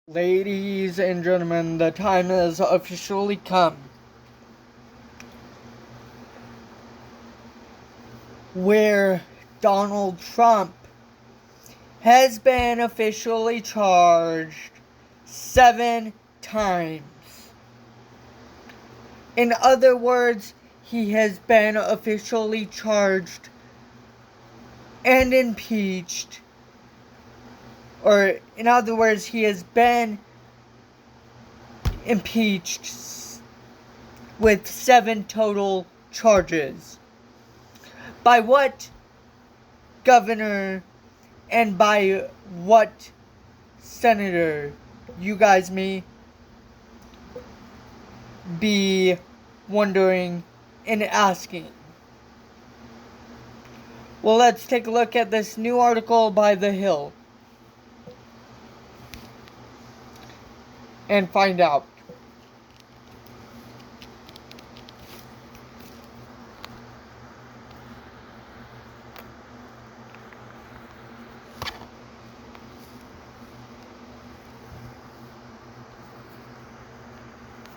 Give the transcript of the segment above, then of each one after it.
Ladies and gentlemen, the time has officially come where Donald Trump has been officially charged 7 times. In other words, he has been officially charged and impeached. Or, in other words, he has been impeached with 7 total charges. By what governor and by what senator, you guys may be wondering and asking? Well, let's take a look at this new article by The Hill and find out.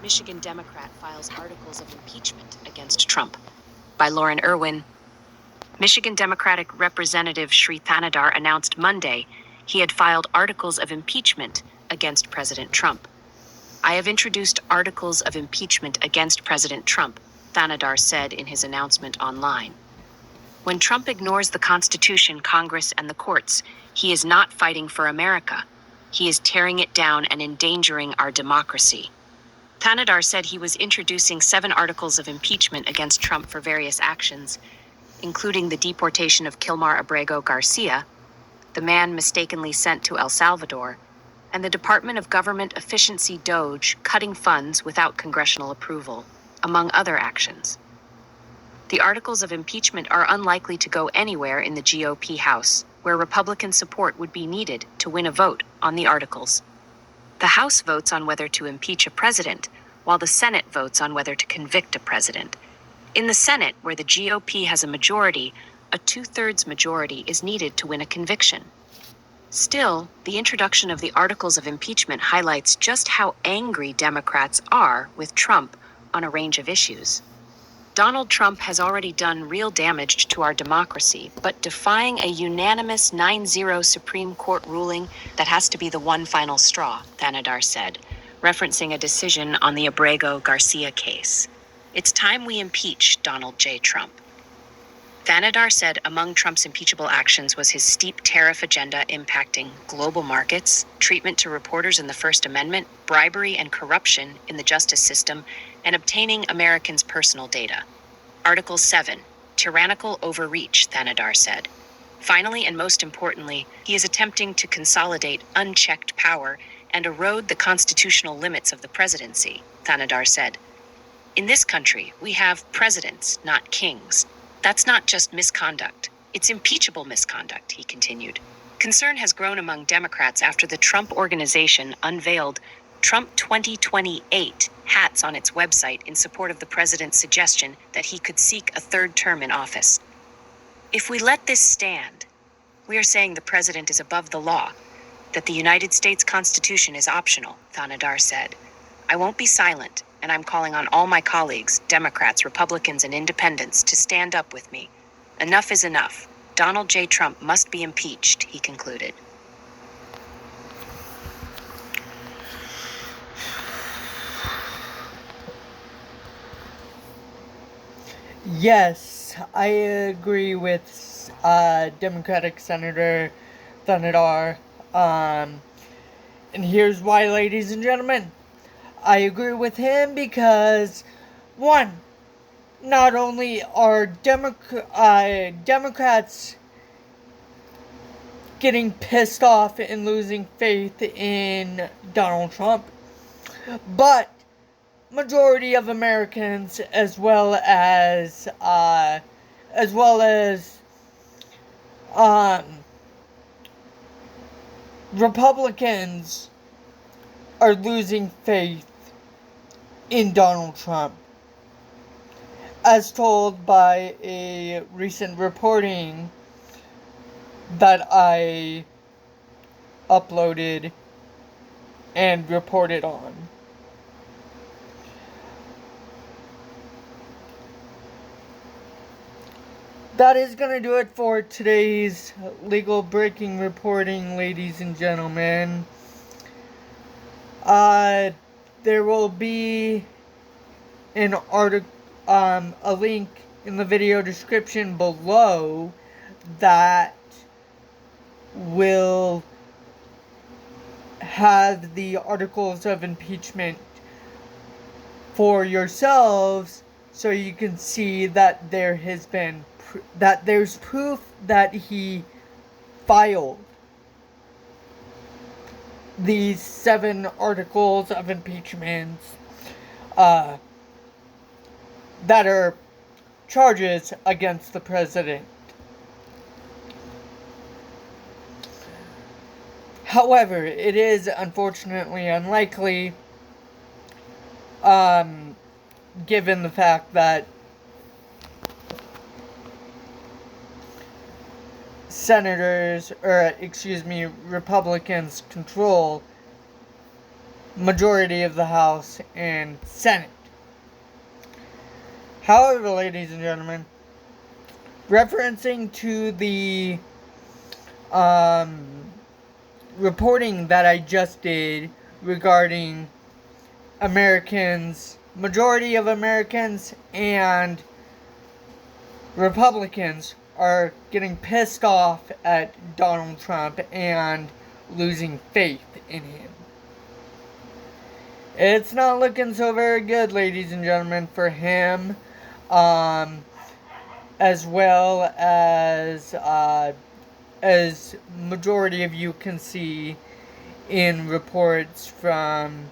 Michigan Democrat files articles of impeachment against Trump. By Lauren Irwin. Michigan Democratic Representative Shri Thanedar announced Monday he had filed articles of impeachment against President Trump. I have introduced articles of impeachment against President Trump, Thanedar said in his announcement online. When Trump ignores the Constitution, Congress, and the courts, he is not fighting for America. He is tearing it down and endangering our democracy. Thanedar said he was introducing 7 articles of impeachment against Trump for various actions, including the deportation of Kilmar Abrego Garcia, the man mistakenly sent to El Salvador, and the Department of Government Efficiency DOJ cutting funds without congressional approval, among other actions. The articles of impeachment are unlikely to go anywhere in the GOP House, where Republican support would be needed to win a vote on the articles. The House votes on whether to impeach a president, while the Senate votes on whether to convict a president. In the Senate, where the GOP has a majority, a 2/3 majority is needed to win a conviction. Still, the introduction of the articles of impeachment highlights just how angry Democrats are with Trump on a range of issues. Donald Trump has already done real damage to our democracy, but defying a unanimous 9-0 Supreme Court ruling, that has to be the one final straw, Thanedar said, referencing a decision on the Abrego Garcia case. It's time we impeach Donald J. Trump. Thanedar said among Trump's impeachable actions was his steep tariff agenda impacting global markets, treatment to reporters in the First Amendment, bribery and corruption in the justice system, and obtaining Americans' personal data. Article 7, tyrannical overreach, Thanedar said. Finally, and most importantly, he is attempting to consolidate unchecked power and erode the constitutional limits of the presidency, Thanedar said. In this country, we have presidents, not kings. That's not just misconduct. It's impeachable misconduct, he continued. Concern has grown among Democrats after the Trump Organization unveiled Trump 2028 hats on its website in support of the president's suggestion that he could seek a 3rd term in office. If we let this stand, we are saying the president is above the law, that the United States Constitution is optional, Thanedar said. I won't be silent, and I'm calling on all my colleagues, Democrats, Republicans, and independents, to stand up with me. Enough is enough. Donald J. Trump must be impeached, he concluded. Yes, I agree with Democratic Senator Thanedar. And here's why, ladies and gentlemen. I agree with him because, one, not only are Democrats getting pissed off and losing faith in Donald Trump, but majority of Americans, as well as Republicans, are losing faith in Donald Trump, as told by a recent reporting that I uploaded and reported on. That is going to do it for today's legal breaking reporting, ladies and gentlemen. There will be an article, a link in the video description below that will have the articles of impeachment for yourselves, so you can see that there's proof that he filed these 7 articles of impeachment that are charges against the president. However, it is unfortunately unlikely, given the fact that Republicans control majority of the House and Senate. However, ladies and gentlemen, referencing to the reporting that I just did regarding majority of Americans and Republicans are getting pissed off at Donald Trump and losing faith in him. It's not looking so very good, ladies and gentlemen, for him, as well as majority of you can see in reports from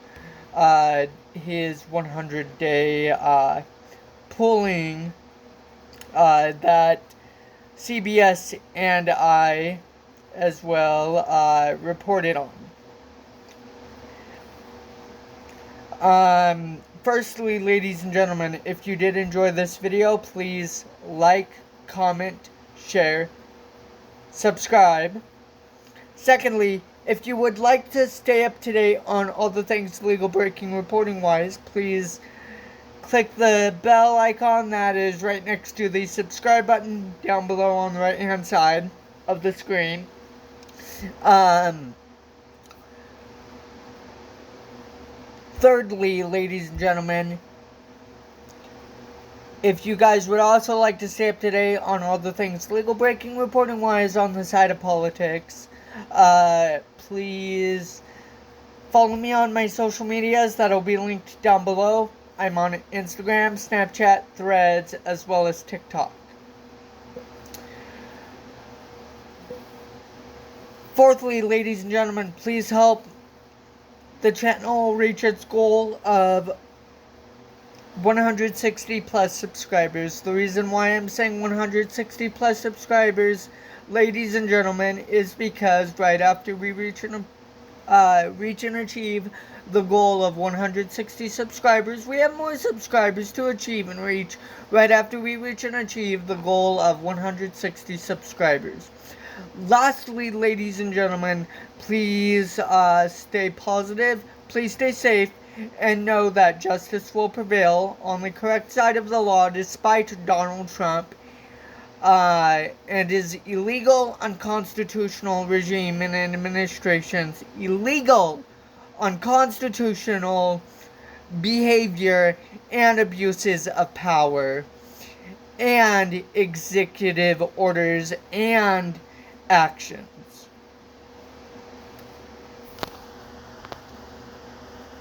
his 100-day polling that CBS and I, as well, reported on. Firstly, ladies and gentlemen, if you did enjoy this video, please like, comment, share, subscribe. Secondly, if you would like to stay up to date on all the things legal breaking reporting wise, please click the bell icon that is right next to the subscribe button down below on the right hand side of the screen. Thirdly, ladies and gentlemen, if you guys would also like to stay up to date on all the things legal breaking reporting wise on the side of politics, please follow me on my social medias that'll be linked down below. I'm on Instagram, Snapchat, Threads, as well as TikTok. Fourthly, ladies and gentlemen, please help the channel reach its goal of 160 plus subscribers. The reason why I'm saying 160 plus subscribers, ladies and gentlemen, is because right after we reach and achieve the goal of 160 subscribers, we have more subscribers to achieve and reach right after we reach and achieve the goal of 160 subscribers. Lastly, ladies and gentlemen, please stay positive, please stay safe, and know that justice will prevail on the correct side of the law despite Donald Trump and his illegal, unconstitutional regime and administration's illegal, unconstitutional behavior and abuses of power and executive orders and actions.